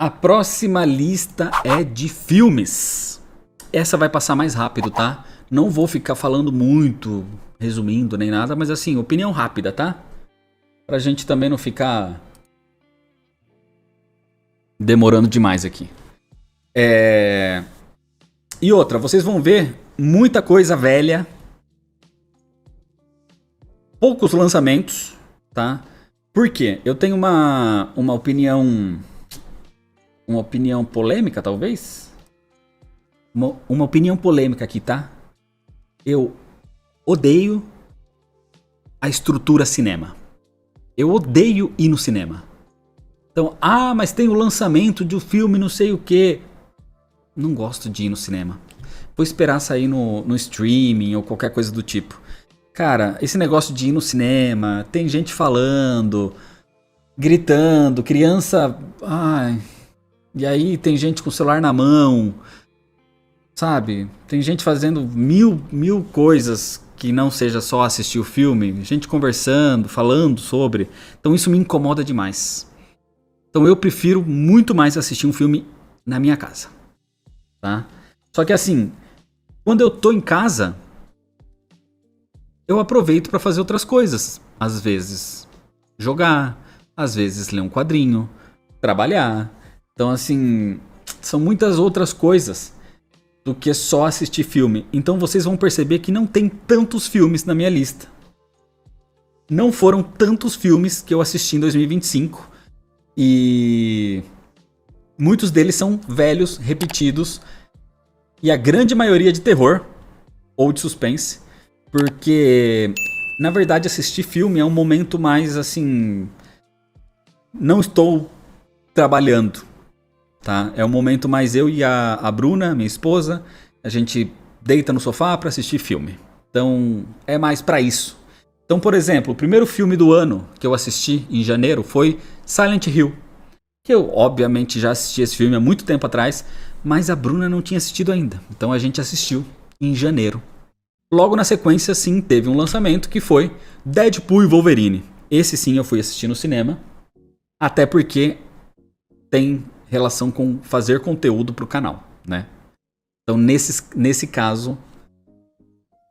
A próxima lista é de filmes. Essa vai passar mais rápido, tá? Não vou ficar falando muito, resumindo nem nada, mas assim, opinião rápida, tá? Pra gente também não ficar demorando demais aqui. E outra, vocês vão ver muita coisa velha, poucos lançamentos, tá? Por quê? Eu tenho uma opinião polêmica, talvez? Uma opinião polêmica aqui, tá? Eu odeio a estrutura cinema. Eu odeio ir no cinema. Então, mas tem o lançamento de um filme não sei o que. Não gosto de ir no cinema. Vou esperar sair no streaming ou qualquer coisa do tipo. Cara, esse negócio de ir no cinema, tem gente falando, gritando, criança... E aí tem gente com o celular na mão, sabe? Tem gente fazendo mil coisas que não seja só assistir o filme. Gente conversando, falando sobre. Então isso me incomoda demais. Então eu prefiro muito mais assistir um filme na minha casa, tá? Só que assim, quando eu tô em casa, eu aproveito pra fazer outras coisas. Às vezes jogar, às vezes ler um quadrinho, trabalhar. Então assim, são muitas outras coisas do que só assistir filme. Então vocês vão perceber que não tem tantos filmes na minha lista. Não foram tantos filmes que eu assisti em 2025. E muitos deles são velhos, repetidos. E a grande maioria de terror ou de suspense. Porque, na verdade, assistir filme é um momento mais assim... Não estou trabalhando, tá? É um momento mais eu e a Bruna, minha esposa. A gente deita no sofá para assistir filme. Então, é mais para isso. Então, por exemplo, o primeiro filme do ano que eu assisti em janeiro foi Silent Hill. Que eu, obviamente, já assisti esse filme há muito tempo atrás, mas a Bruna não tinha assistido ainda. Então a gente assistiu em janeiro. Logo na sequência, sim, teve um lançamento que foi Deadpool e Wolverine. Esse sim eu fui assistir no cinema, até porque tem relação com fazer conteúdo pro canal, né? Então nesse caso,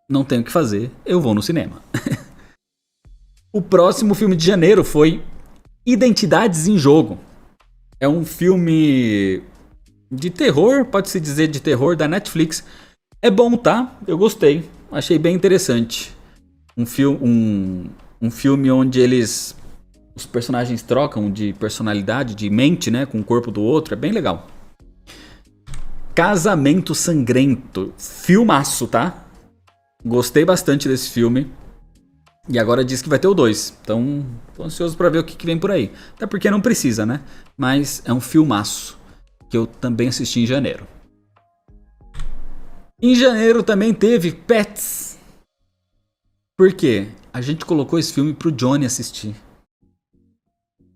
não tenho o que fazer, eu vou no cinema. O próximo filme de janeiro foi Identidades em Jogo. É um filme de terror, pode-se dizer de terror, da Netflix. É bom, tá? Eu gostei. Achei bem interessante. Um filme onde os personagens trocam de personalidade, de mente, né? Com o corpo do outro. É bem legal. Casamento Sangrento. Filmaço, tá? Gostei bastante desse filme. E agora diz que vai ter o 2. Então, tô ansioso pra ver o que vem por aí. Até porque não precisa, né? Mas é um filmaço que eu também assisti em janeiro. Em janeiro também teve Pets. Por quê? A gente colocou esse filme pro Johnny assistir.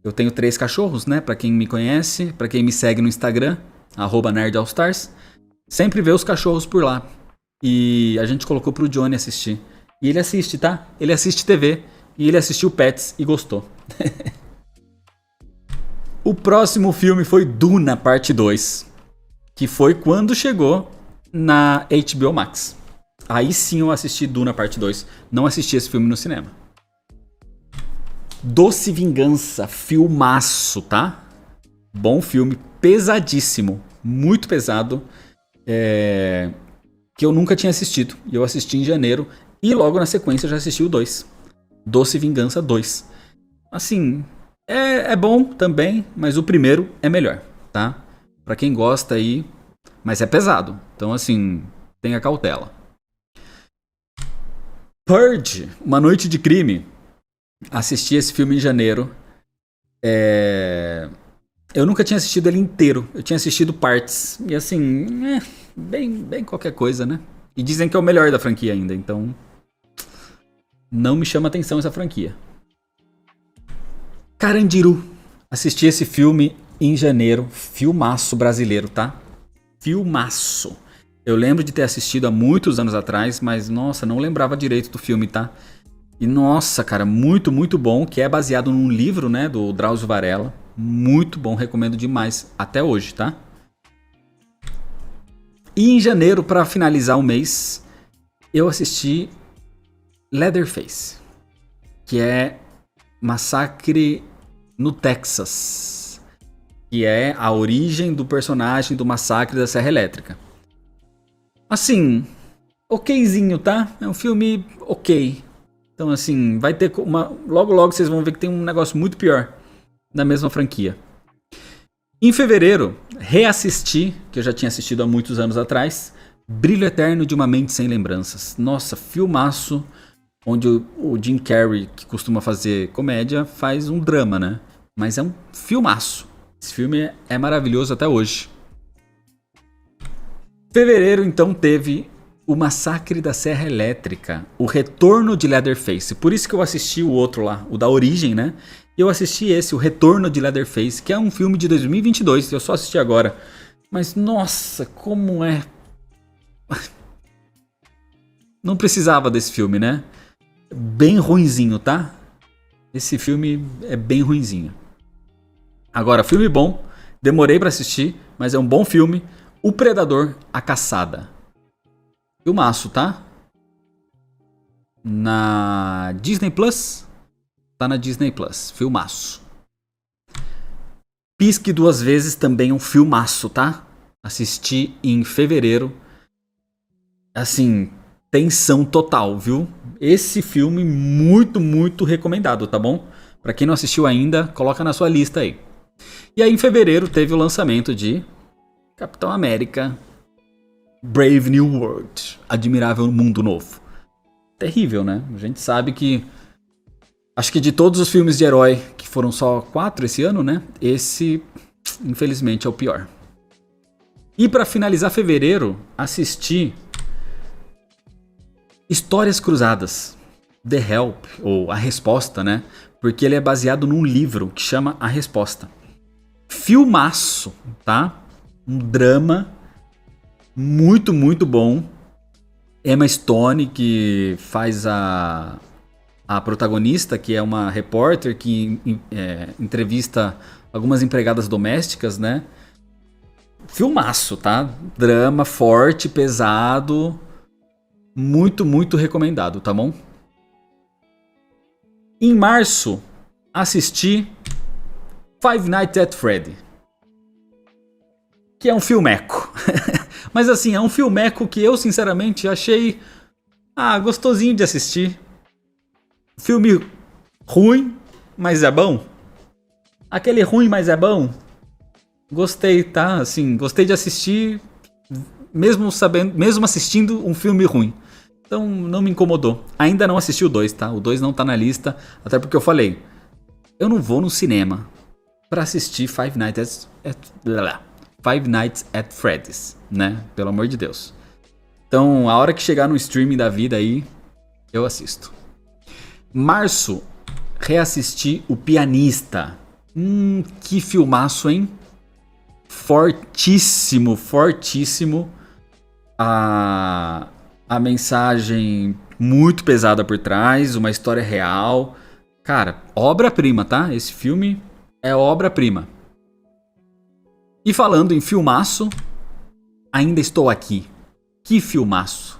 Eu tenho 3 cachorros, né? Pra quem me conhece, pra quem me segue no Instagram, @nerdallstars, sempre vê os cachorros por lá. E a gente colocou pro Johnny assistir. E ele assiste, tá? Ele assiste TV. E ele assistiu Pets e gostou. O próximo filme foi Duna, parte 2. Que foi quando chegou na HBO Max. Aí sim eu assisti Duna, parte 2. Não assisti esse filme no cinema. Doce Vingança, filmaço, tá? Bom filme, pesadíssimo. Muito pesado. Que eu nunca tinha assistido. E eu assisti em janeiro. E logo na sequência eu já assisti o 2. Doce Vingança 2. Assim, é bom também, mas o primeiro é melhor, tá? Pra quem gosta aí, mas é pesado. Então assim, tenha cautela. Purge, Uma Noite de Crime. Assisti esse filme em janeiro. Eu nunca tinha assistido ele inteiro. Eu tinha assistido partes. E assim, bem qualquer coisa, né? E dizem que é o melhor da franquia ainda, então... Não me chama atenção essa franquia. Carandiru. Assisti esse filme em janeiro. Filmaço brasileiro, tá? Filmaço. Eu lembro de ter assistido há muitos anos atrás, mas, nossa, não lembrava direito do filme, tá? E, nossa, cara, muito bom, que é baseado num livro, né, do Drauzio Varela. Muito bom, recomendo demais até hoje, tá? E em janeiro, para finalizar o mês, eu assisti Leatherface, que é Massacre no Texas, que é a origem do personagem do Massacre da Serra Elétrica. Assim, okzinho, tá? É um filme ok. Então, assim, vai ter uma... Logo, logo vocês vão ver que tem um negócio muito pior na mesma franquia. Em fevereiro, reassisti, que eu já tinha assistido há muitos anos atrás, Brilho Eterno de uma Mente Sem Lembranças. Nossa, filmaço, onde o Jim Carrey, que costuma fazer comédia, faz um drama, né? Mas é um filmaço. Esse filme é maravilhoso até hoje. Fevereiro, então, teve o Massacre da Serra Elétrica, o Retorno de Leatherface. Por isso que eu assisti o outro lá, o da origem, né? E eu assisti esse, o Retorno de Leatherface, que é um filme de 2022, eu só assisti agora. Mas, nossa, como é... Não precisava desse filme, né? Bem ruinzinho, tá? Esse filme é bem ruinzinho. Agora, filme bom, demorei pra assistir, mas é um bom filme. O Predador, A Caçada. Filmaço, tá? Na Disney Plus? Tá na Disney Plus. Filmaço. Pisque Duas Vezes também é um filmaço, tá? Assisti em fevereiro. Assim, tensão total, viu? Esse filme muito, muito recomendado, tá bom? Pra quem não assistiu ainda, coloca na sua lista aí. E aí em fevereiro teve o lançamento de Capitão América Brave New World, Admirável Mundo Novo. Terrível, né? A gente sabe que... Acho que de todos os filmes de herói, que foram só 4 esse ano, né? Esse, infelizmente, é o pior. E pra finalizar fevereiro, assisti Histórias Cruzadas, The Help, ou A Resposta, né? Porque ele é baseado num livro que chama A Resposta. Filmaço, tá? Um drama muito, muito bom. Emma Stone, que faz a protagonista, que é uma repórter que entrevista algumas empregadas domésticas, né? Filmaço, tá? Drama forte, pesado. Muito, muito recomendado, tá bom? Em março, assisti Five Nights at Freddy, que é um filmeco. Mas assim, é um filmeco que eu sinceramente achei gostosinho de assistir. Filme ruim, mas é bom. Aquele ruim, mas é bom. Gostei, tá? Assim, gostei de assistir, mesmo assistindo um filme ruim. Então não me incomodou. Ainda não assisti o 2, tá? O 2 não tá na lista, até porque eu falei, eu não vou no cinema pra assistir Five Nights at Freddy's, né? Pelo amor de Deus. Então, a hora que chegar no streaming da vida aí, eu assisto. Março, reassisti O Pianista. Que filmaço, hein? Fortíssimo, fortíssimo. A mensagem muito pesada por trás, uma história real. Cara, obra-prima, tá? Esse filme é obra-prima. E falando em filmaço, Ainda Estou Aqui. Que filmaço.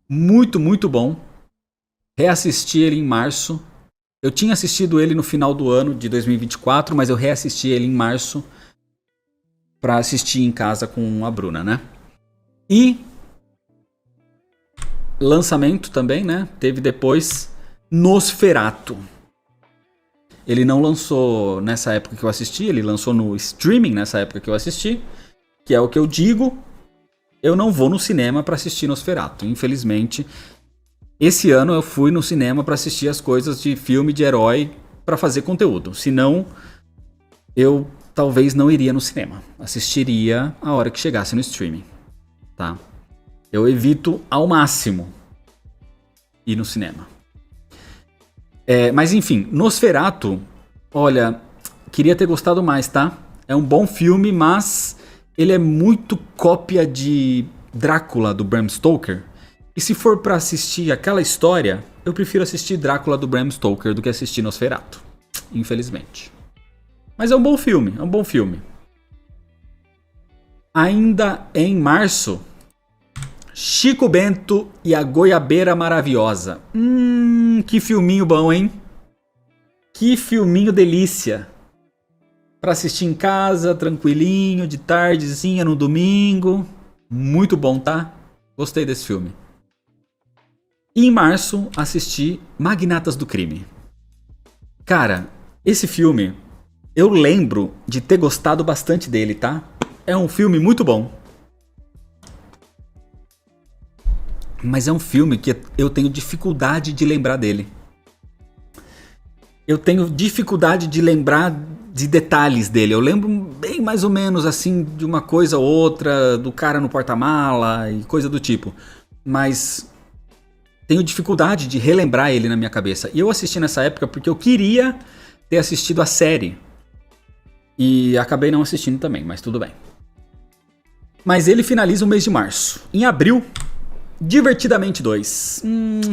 Muito, muito bom. Reassisti ele em março. Eu tinha assistido ele no final do ano de 2024, mas eu reassisti ele em março pra assistir em casa com a Bruna, né? E lançamento também, né? Teve depois Nosferatu. Ele não lançou nessa época que eu assisti, ele lançou no streaming nessa época que eu assisti, que é o que eu digo, eu não vou no cinema pra assistir Nosferatu. Infelizmente, esse ano eu fui no cinema pra assistir as coisas de filme de herói pra fazer conteúdo. Senão, eu talvez não iria no cinema. Assistiria a hora que chegasse no streaming, tá? Eu evito ao máximo ir no cinema. Mas enfim, Nosferatu, olha, queria ter gostado mais, tá? É um bom filme, mas ele é muito cópia de Drácula, do Bram Stoker. E se for pra assistir aquela história, eu prefiro assistir Drácula do Bram Stoker do que assistir Nosferatu, infelizmente. Mas é um bom filme, é um bom filme. Ainda em março, Chico Bento e a Goiabeira Maravilhosa. Que filminho bom, hein? Que filminho delícia. Pra assistir em casa, tranquilinho, de tardezinha, no domingo. Muito bom, tá? Gostei desse filme. E em março, assisti Magnatas do Crime. Cara, esse filme, eu lembro de ter gostado bastante dele, tá? É um filme muito bom. Mas é um filme que eu tenho dificuldade de lembrar dele. Eu tenho dificuldade de lembrar de detalhes dele. Eu lembro bem mais ou menos assim de uma coisa ou outra, do cara no porta-mala e coisa do tipo. Mas tenho dificuldade de relembrar ele na minha cabeça. E eu assisti nessa época porque eu queria ter assistido a série. E acabei não assistindo também, mas tudo bem. Mas ele finaliza o mês de março. Em abril, Divertidamente 2.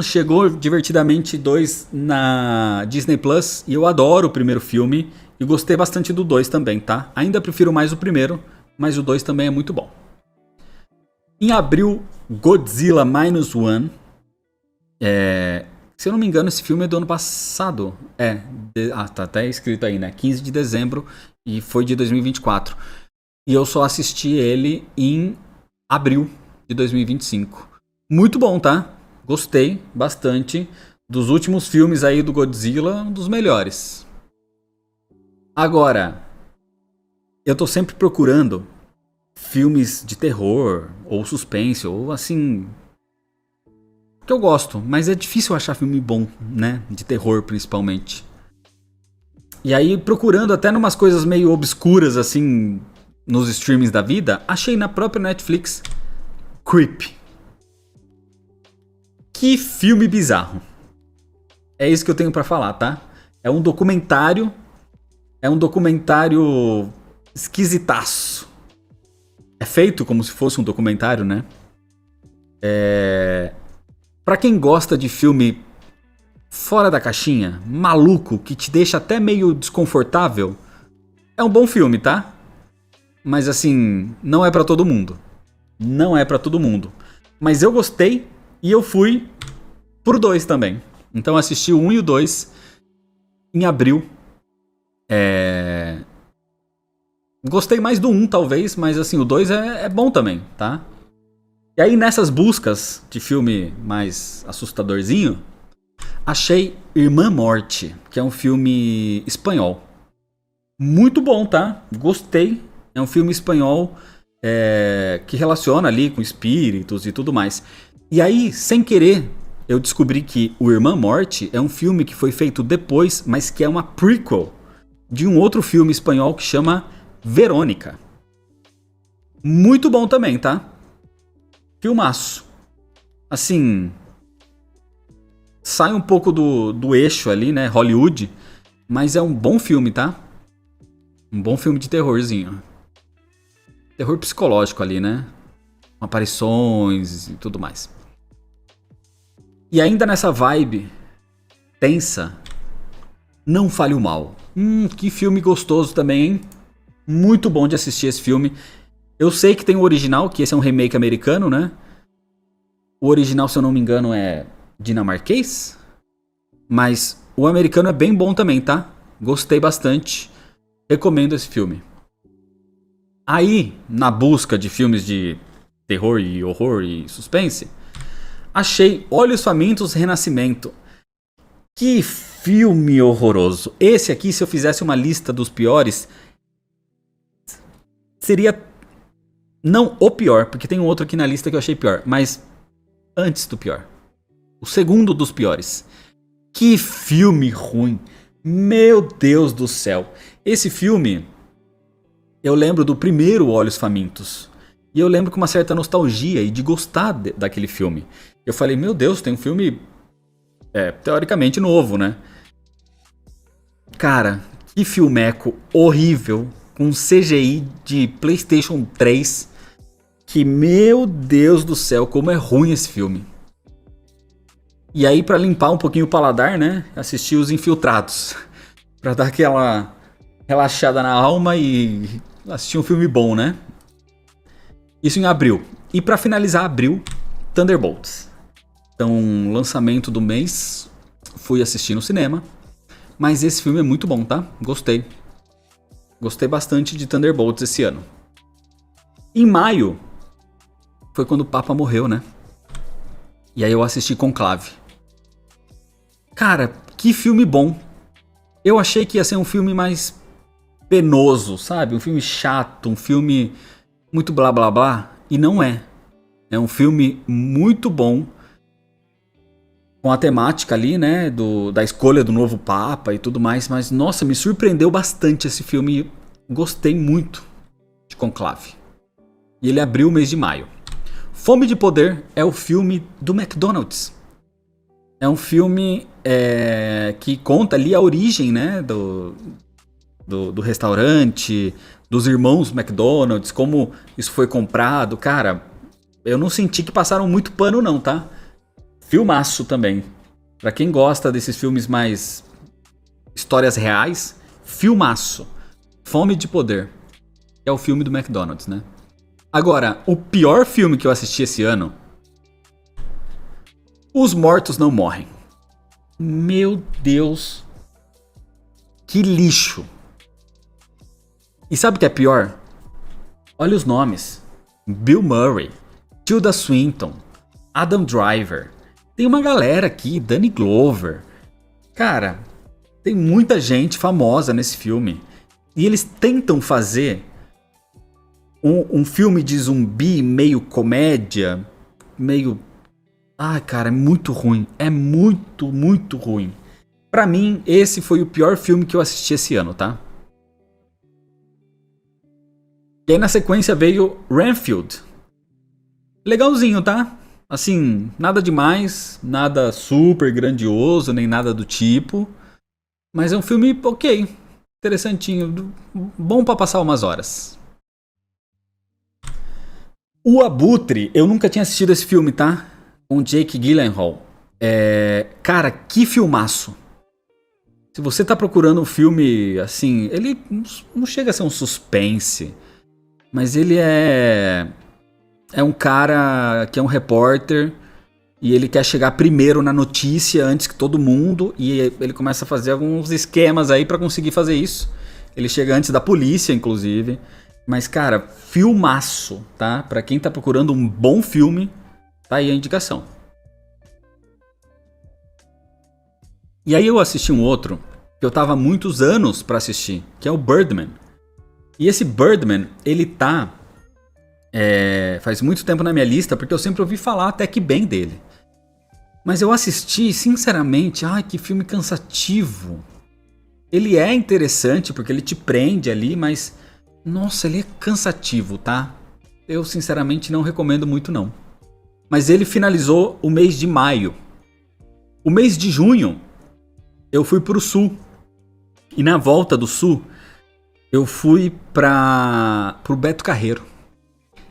Chegou Divertidamente 2 na Disney Plus. E eu adoro o primeiro filme. E gostei bastante do 2 também, tá? Ainda prefiro mais o primeiro, mas o 2 também é muito bom. Em abril, Godzilla Minus One. Se eu não me engano, esse filme é do ano passado. Tá até escrito aí, né? 15 de dezembro e foi de 2024. E eu só assisti ele em abril de 2025. Muito bom, tá? Gostei bastante. Dos últimos filmes aí do Godzilla, um dos melhores. Agora, eu tô sempre procurando filmes de terror, ou suspense, ou assim... que eu gosto, mas é difícil achar filme bom, né? De terror, principalmente. E aí, procurando até numas coisas meio obscuras, assim, nos streamings da vida, achei na própria Netflix Creep. Que filme bizarro. É isso que eu tenho pra falar, tá? É um documentário esquisitaço. É feito como se fosse um documentário, né? Pra quem gosta de filme fora da caixinha, maluco, que te deixa até meio desconfortável, é um bom filme, tá? Mas assim, não é pra todo mundo. Não é pra todo mundo. Mas eu gostei e eu fui pro 2 também. Então eu assisti o 1 e o 2 em abril. Gostei mais do 1 talvez, mas assim, o 2 é bom também, tá? E aí nessas buscas de filme mais assustadorzinho, achei Irmã Morte, que é um filme espanhol. Muito bom, tá? Gostei. É um filme espanhol que relaciona ali com espíritos e tudo mais. E aí, sem querer, eu descobri que o Irmã Morte é um filme que foi feito depois, mas que é uma prequel de um outro filme espanhol que chama Verônica. Muito bom também, tá? Filmaço. Assim, sai um pouco do eixo ali, né? Hollywood. Mas é um bom filme, tá? Um bom filme de terrorzinho. Terror psicológico ali, né? Aparições e tudo mais. E ainda nessa vibe tensa, Não Fale o Mal. Que filme gostoso também, hein? Muito bom de assistir esse filme. Eu sei que tem o original, que esse é um remake americano, né? O original, se eu não me engano, é dinamarquês. Mas o americano é bem bom também, tá? Gostei bastante. Recomendo esse filme. Aí, na busca de filmes de terror e horror e suspense, achei Olhos Famintos Renascimento. Que filme horroroso. Esse aqui, se eu fizesse uma lista dos piores, seria não o pior, porque tem um outro aqui na lista que eu achei pior, mas antes do pior. O segundo dos piores. Que filme ruim. Meu Deus do céu. Esse filme, eu lembro do primeiro Olhos Famintos. E eu lembro com uma certa nostalgia e de gostar daquele filme. Eu falei, meu Deus, tem um filme teoricamente novo, né? Cara, que filmeco horrível, com CGI de PlayStation 3. Que, meu Deus do céu, como é ruim esse filme. E aí, pra limpar um pouquinho o paladar, né? Assisti Os Infiltrados. Pra dar relaxada na alma e assistir um filme bom, né? Isso em abril. E pra finalizar abril, Thunderbolts. Então, lançamento do mês, fui assistir no cinema. Mas esse filme é muito bom, tá? Gostei. Gostei bastante de Thunderbolts esse ano. Em maio, foi quando o Papa morreu, né? E aí eu assisti Conclave. Cara, que filme bom. Eu achei que ia ser um filme mais penoso, sabe? Um filme chato, um filme muito blá blá blá. E não é. É um filme muito bom. Com a temática ali, né? Da escolha do novo Papa e tudo mais. Mas, nossa, me surpreendeu bastante esse filme. Gostei muito de Conclave. E ele abriu o mês de maio. Fome de Poder é o filme do McDonald's. É um filme que conta ali a origem, né, do restaurante, dos irmãos McDonald's, como isso foi comprado. Cara, eu não senti que passaram muito pano não, tá? Filmaço também. Pra quem gosta desses filmes mais histórias reais, filmaço. Fome de Poder. É o filme do McDonald's, né? Agora, o pior filme que eu assisti esse ano... Os Mortos Não Morrem. Meu Deus. Que lixo. E sabe o que é pior? Olha os nomes. Bill Murray, Tilda Swinton, Adam Driver. Tem uma galera aqui, Danny Glover. Cara, tem muita gente famosa nesse filme. E eles tentam fazer um filme de zumbi meio comédia, meio... Ai, cara, é muito ruim. É muito, muito ruim. Pra mim, esse foi o pior filme que eu assisti esse ano, tá? E aí na sequência veio Renfield. Legalzinho, tá? Assim, nada demais, nada super grandioso, nem nada do tipo. Mas é um filme ok, interessantinho, bom pra passar umas horas. O Abutre, eu nunca tinha assistido esse filme, tá? Com Jake Gyllenhaal. Cara, que filmaço. Se você tá procurando um filme, assim, ele não chega a ser um suspense, mas ele é um cara que é um repórter e ele quer chegar primeiro na notícia antes que todo mundo e ele começa a fazer alguns esquemas aí pra conseguir fazer isso. Ele chega antes da polícia, inclusive. Mas, cara, filmaço, tá? Pra quem tá procurando um bom filme, tá aí a indicação. E aí eu assisti um outro que eu tava há muitos anos pra assistir, que é o Birdman. E esse Birdman, ele tá... faz muito tempo na minha lista, porque eu sempre ouvi falar até que bem dele. Mas eu assisti, sinceramente, ai, que filme cansativo. Ele é interessante, porque ele te prende ali, mas... Nossa, ele é cansativo, tá? Eu, sinceramente, não recomendo muito, não. Mas ele finalizou o mês de maio. O mês de junho, eu fui pro sul. E na volta do sul, eu fui pro Beto Carreiro.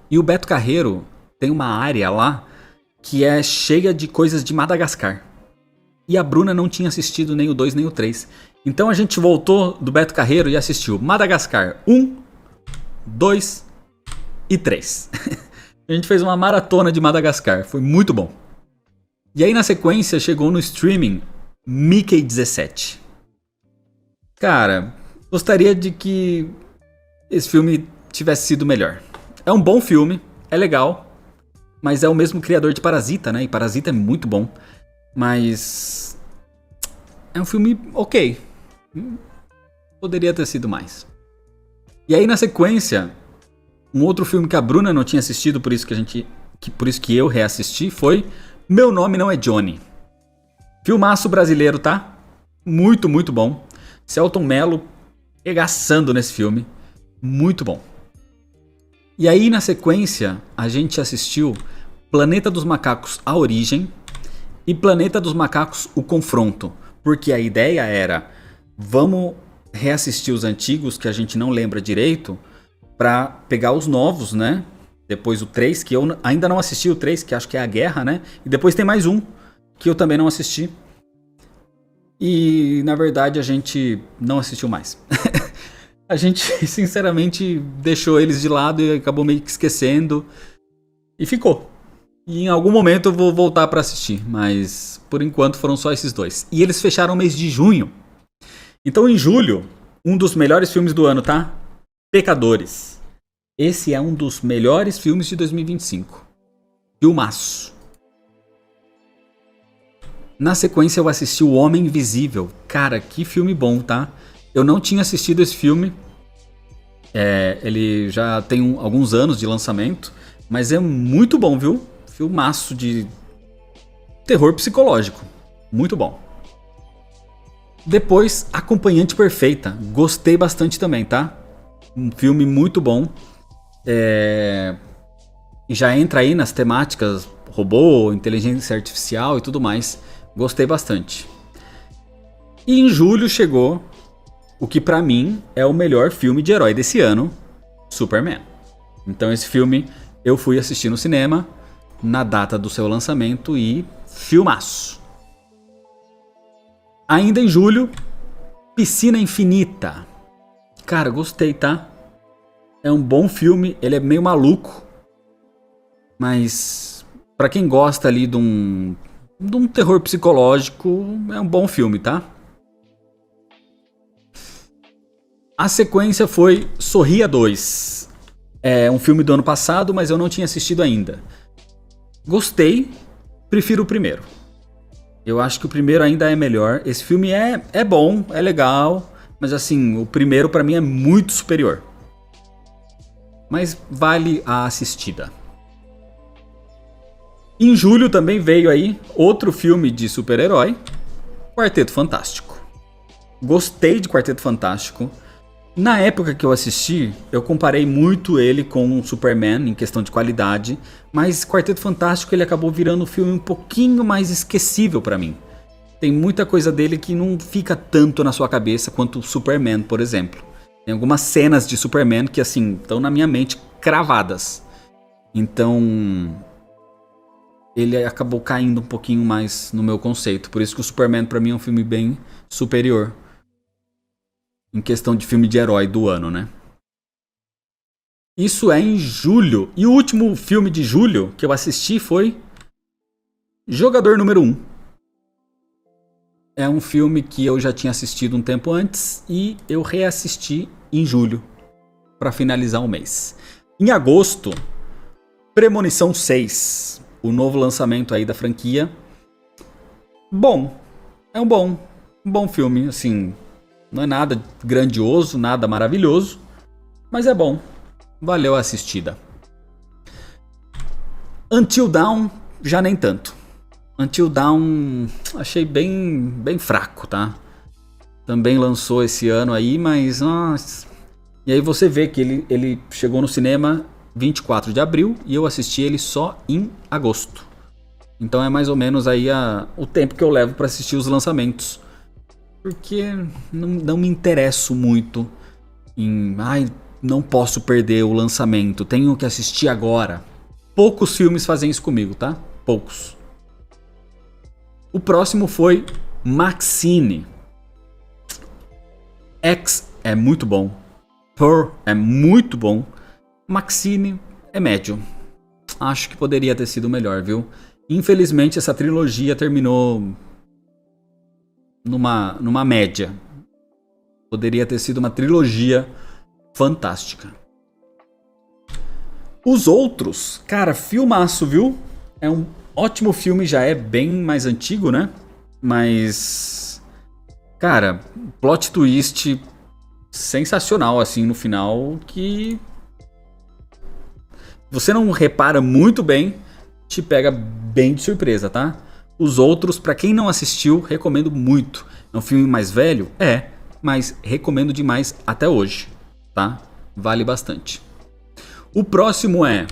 E o Beto Carreiro tem uma área lá que é cheia de coisas de Madagascar. E a Bruna não tinha assistido nem o 2 nem o 3. Então a gente voltou do Beto Carreiro e assistiu Madagascar 1, 2 e 3. A gente fez uma maratona de Madagascar, foi muito bom. E aí na sequência chegou no streaming Mickey 17. Cara, gostaria de que esse filme tivesse sido melhor. É um bom filme, é legal, mas é o mesmo criador de Parasita, né? E Parasita é muito bom, mas é um filme ok. Poderia ter sido mais. E aí na sequência, um outro filme que a Bruna não tinha assistido, por isso que eu reassisti, foi Meu Nome Não é Johnny. Filmaço brasileiro, tá? Muito, muito bom. Selton Mello regaçando nesse filme. Muito bom. E aí na sequência, a gente assistiu Planeta dos Macacos, A Origem e Planeta dos Macacos, O Confronto. Porque a ideia era, vamos reassistir os antigos que a gente não lembra direito pra pegar os novos, né? Depois o 3, que eu ainda não assisti o 3, que acho que é a Guerra, né? E depois tem mais um, que eu também não assisti. E na verdade a gente não assistiu mais. A gente, sinceramente, deixou eles de lado e acabou meio que esquecendo. E ficou. E em algum momento eu vou voltar pra assistir. Mas, por enquanto, foram só esses dois. E eles fecharam o mês de junho. Então, em julho, um dos melhores filmes do ano, tá? Pecadores. Esse é um dos melhores filmes de 2025. Filmaço. Na sequência, eu assisti O Homem Invisível. Cara, que filme bom, tá? Eu não tinha assistido esse filme. Ele já tem alguns anos de lançamento. Mas é muito bom, viu? Filmaço de terror psicológico. Muito bom. Depois, Acompanhante Perfeita. Gostei bastante também, tá? Um filme muito bom. E já entra aí nas temáticas robô, inteligência artificial e tudo mais. Gostei bastante. E em julho chegou o que pra mim é o melhor filme de herói desse ano, Superman. Então esse filme eu fui assistir no cinema na data do seu lançamento e filmaço. Ainda em julho, Piscina Infinita. Cara, gostei, tá? É um bom filme, ele é meio maluco, mas pra quem gosta ali de um terror psicológico, é um bom filme, tá? A sequência foi Sorria 2. É um filme do ano passado, mas eu não tinha assistido ainda. Gostei, prefiro o primeiro. Eu acho que o primeiro ainda é melhor. Esse filme é bom, é legal, mas assim, o primeiro pra mim é muito superior. Mas vale a assistida. Em julho também veio aí outro filme de super-herói, Quarteto Fantástico. Gostei de Quarteto Fantástico. Na época que eu assisti, eu comparei muito ele com o Superman em questão de qualidade, mas Quarteto Fantástico ele acabou virando um filme um pouquinho mais esquecível pra mim. Tem muita coisa dele que não fica tanto na sua cabeça quanto o Superman, por exemplo. Tem algumas cenas de Superman que assim estão na minha mente cravadas. Então ele acabou caindo um pouquinho mais no meu conceito. Por isso que o Superman pra mim é um filme bem superior em questão de filme de herói do ano, né? Isso é em julho. E o último filme de julho que eu assisti foi Jogador Número 1. É um filme que eu já tinha assistido um tempo antes e eu reassisti em julho para finalizar o mês. Em agosto, Premonição 6, o novo lançamento aí da franquia. Bom, é um bom filme, assim, não é nada grandioso, nada maravilhoso, mas é bom, valeu a assistida. Until Dawn, já nem tanto. Until Dawn achei bem fraco, tá? Também lançou esse ano aí, mas nossa. E aí você vê que ele chegou no cinema 24 de abril e eu assisti ele só em agosto. Então é mais ou menos aí o tempo que eu levo para assistir os lançamentos. Porque não me interesso muito em... não posso perder o lançamento, tenho que assistir agora. Poucos filmes fazem isso comigo, tá? Poucos. O próximo foi Maxine. X é muito bom. Her é muito bom. Maxine é médio. Acho que poderia ter sido melhor, viu? Infelizmente essa trilogia terminou numa média. Poderia ter sido uma trilogia fantástica. Os outros, cara, filmaço, viu? É um ótimo filme, já é bem mais antigo, né? Mas, cara, plot twist sensacional, assim, no final, que você não repara muito bem, te pega bem de surpresa, tá? Os outros, pra quem não assistiu, recomendo muito. É um filme mais velho? É, mas recomendo demais até hoje, tá? Vale bastante. O próximo é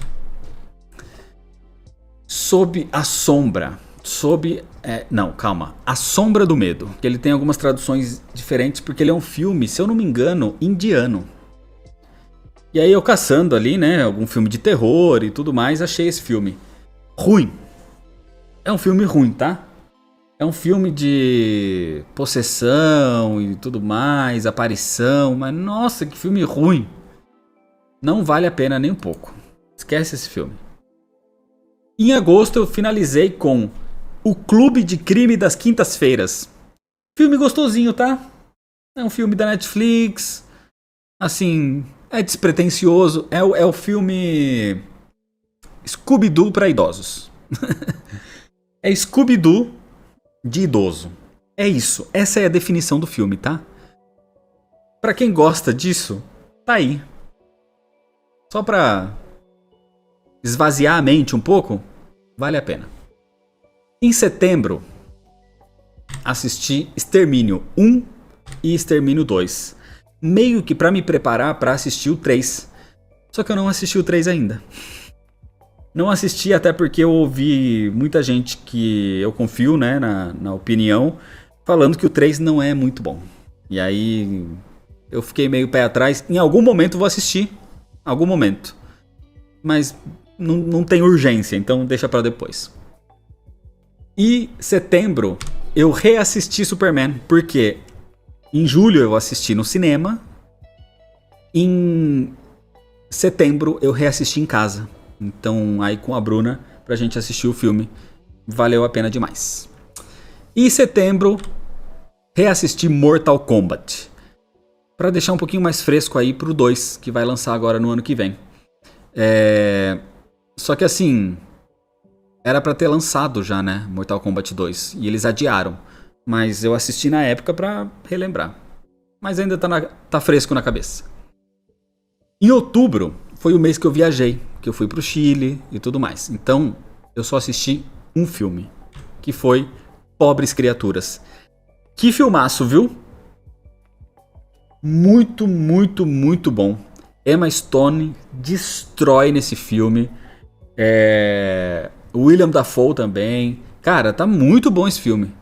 Sob a Sombra. A Sombra do Medo. Que ele tem algumas traduções diferentes porque ele é um filme, se eu não me engano, indiano. E aí eu caçando ali, né, algum filme de terror e tudo mais, achei esse filme. Ruim. É um filme ruim, tá? É um filme de possessão e tudo mais, aparição, mas nossa, que filme ruim. Não vale a pena nem um pouco. Esquece esse filme. Em agosto eu finalizei com O Clube de Crime das Quintas-Feiras. Filme gostosinho, tá? É um filme da Netflix. Assim, é despretensioso. É o filme Scooby-Doo pra idosos. É Scooby-Doo de idoso. É isso. Essa é a definição do filme, tá? Pra quem gosta disso, tá aí. Só pra esvaziar a mente um pouco, vale a pena. Em setembro, assisti Extermínio 1 e Extermínio 2. Meio que pra me preparar pra assistir o 3. Só que eu não assisti o 3 ainda. Não assisti até porque eu ouvi muita gente que eu confio, né, na opinião, falando que o 3 não é muito bom. E aí eu fiquei meio pé atrás. Em algum momento vou assistir. Algum momento. Mas não tem urgência, então deixa pra depois. E setembro eu reassisti Superman, porque em julho eu assisti no cinema. Em setembro eu reassisti em casa. Então aí com a Bruna pra gente assistir o filme. Valeu a pena demais. E em setembro reassisti Mortal Kombat. Pra deixar um pouquinho mais fresco aí pro 2, que vai lançar agora no ano que vem. Só que assim, era pra ter lançado já, né, Mortal Kombat 2. E eles adiaram. Mas eu assisti na época pra relembrar. Mas ainda tá fresco na cabeça. Em outubro foi o mês que eu viajei. Que eu fui pro Chile e tudo mais. Então eu só assisti um filme. Que foi Pobres Criaturas. Que filmaço, viu? Muito, muito, muito bom. Emma Stone destrói nesse filme. William Dafoe também. Cara, tá muito bom esse filme.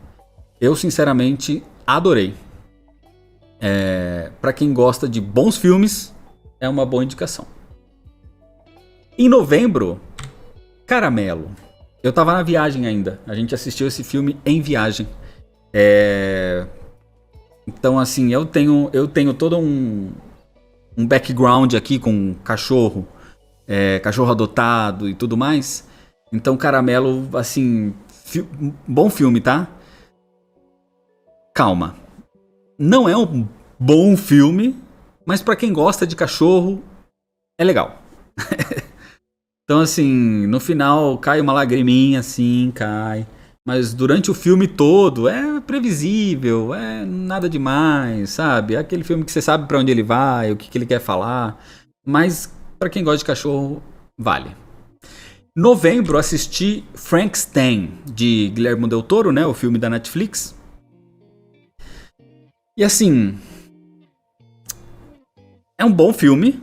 Eu, sinceramente, adorei. Pra quem gosta de bons filmes, é uma boa indicação. Em novembro, Caramelo. Eu tava na viagem ainda. A gente assistiu esse filme em viagem. Então, assim, eu tenho todo um background aqui com cachorro, cachorro adotado e tudo mais. Então, Caramelo, assim, bom filme, tá? Calma. Não é um bom filme, mas pra quem gosta de cachorro, é legal. Então, assim, no final cai uma lagriminha, assim, cai. Mas durante o filme todo é previsível, é nada demais, sabe? É aquele filme que você sabe pra onde ele vai, o que ele quer falar. Mas pra quem gosta de cachorro, vale. Novembro assisti Frankenstein, de Guillermo del Toro, né? O filme da Netflix. E assim, é um bom filme.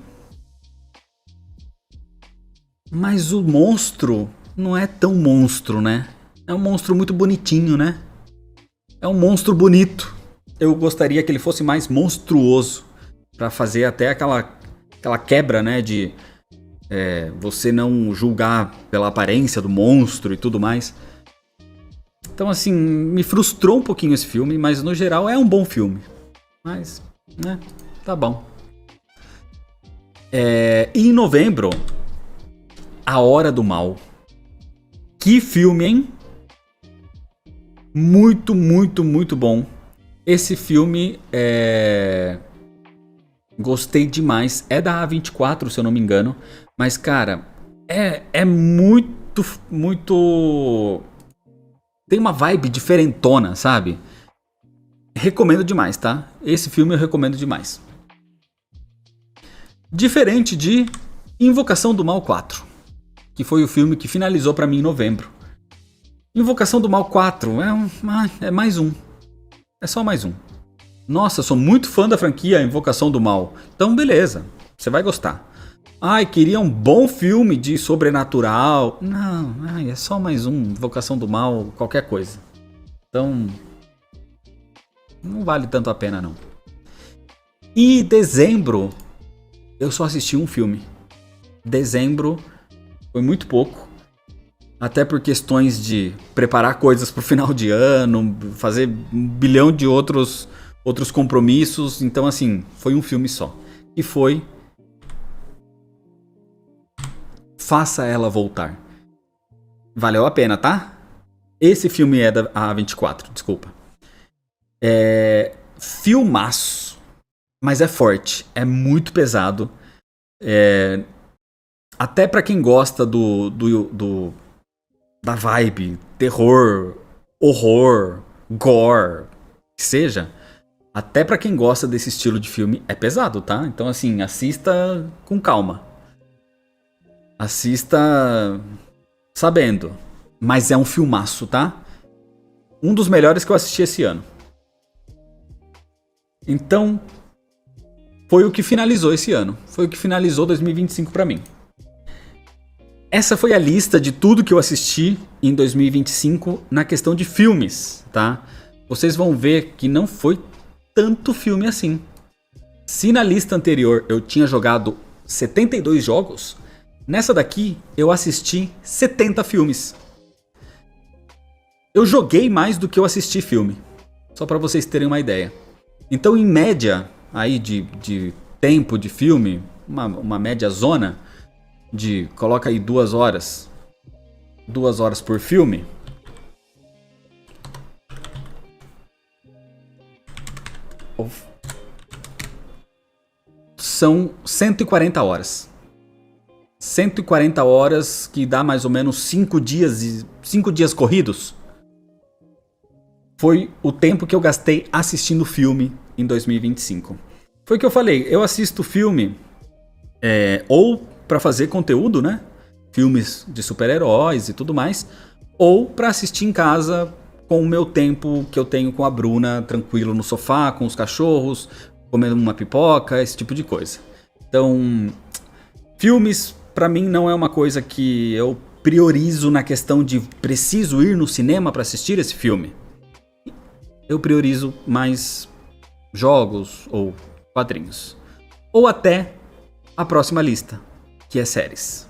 Mas o monstro não é tão monstro, né? É um monstro muito bonitinho, né? É um monstro bonito. Eu gostaria que ele fosse mais monstruoso. Pra fazer até aquela quebra, né? De você não julgar pela aparência do monstro e tudo mais. Então, assim, me frustrou um pouquinho esse filme. Mas no geral é um bom filme. Mas, né? Tá bom. E em novembro, A Hora do Mal. Que filme, hein? Muito, muito, muito bom. Esse filme gostei demais. É da A24, se eu não me engano. Mas, cara, é muito, muito... Tem uma vibe diferentona, sabe? Recomendo demais, tá? Esse filme eu recomendo demais. Diferente de Invocação do Mal 4. Que foi o filme que finalizou pra mim em novembro. Invocação do Mal 4 é mais um. É só mais um. Nossa, sou muito fã da franquia Invocação do Mal. Então, beleza. Você vai gostar. Ai, queria um bom filme de sobrenatural. Não, é só mais um. Invocação do Mal, qualquer coisa. Então, não vale tanto a pena, não. E dezembro, eu só assisti um filme. Dezembro foi muito pouco. até por questões de preparar coisas pro final de ano, fazer um bilhão de outros compromissos. Então, assim, foi um filme só. E foi Faça Ela Voltar. Valeu a pena, tá? Esse filme é da A24, desculpa. Filmaço. Mas é forte, é muito pesado. Até pra quem gosta da vibe, terror, horror, gore, que seja. Até pra quem gosta desse estilo de filme, é pesado, tá? Então, assim, assista com calma. Assista sabendo. Mas é um filmaço, tá? Um dos melhores que eu assisti esse ano. Então, foi o que finalizou esse ano. Foi o que finalizou 2025 pra mim. Essa foi a lista de tudo que eu assisti em 2025 na questão de filmes, tá? Vocês vão ver que não foi tanto filme assim. Se na lista anterior eu tinha jogado 72 jogos, nessa daqui eu assisti 70 filmes. Eu joguei mais do que eu assisti filme, só pra vocês terem uma ideia. Então, em média, aí de tempo de filme, uma média zona de, coloca aí 2 horas. 2 horas por filme. São 140 horas. 140 horas que dá mais ou menos 5 dias corridos. Foi o tempo que eu gastei assistindo filme em 2025. Foi o que eu falei, eu assisto filme ou pra fazer conteúdo, né? Filmes de super-heróis e tudo mais, ou pra assistir em casa com o meu tempo que eu tenho com a Bruna, tranquilo no sofá, com os cachorros, comendo uma pipoca, esse tipo de coisa. Então, filmes pra mim não é uma coisa que eu priorizo na questão de preciso ir no cinema pra assistir esse filme. Eu priorizo mais jogos ou quadrinhos. Ou até a próxima lista, que é séries.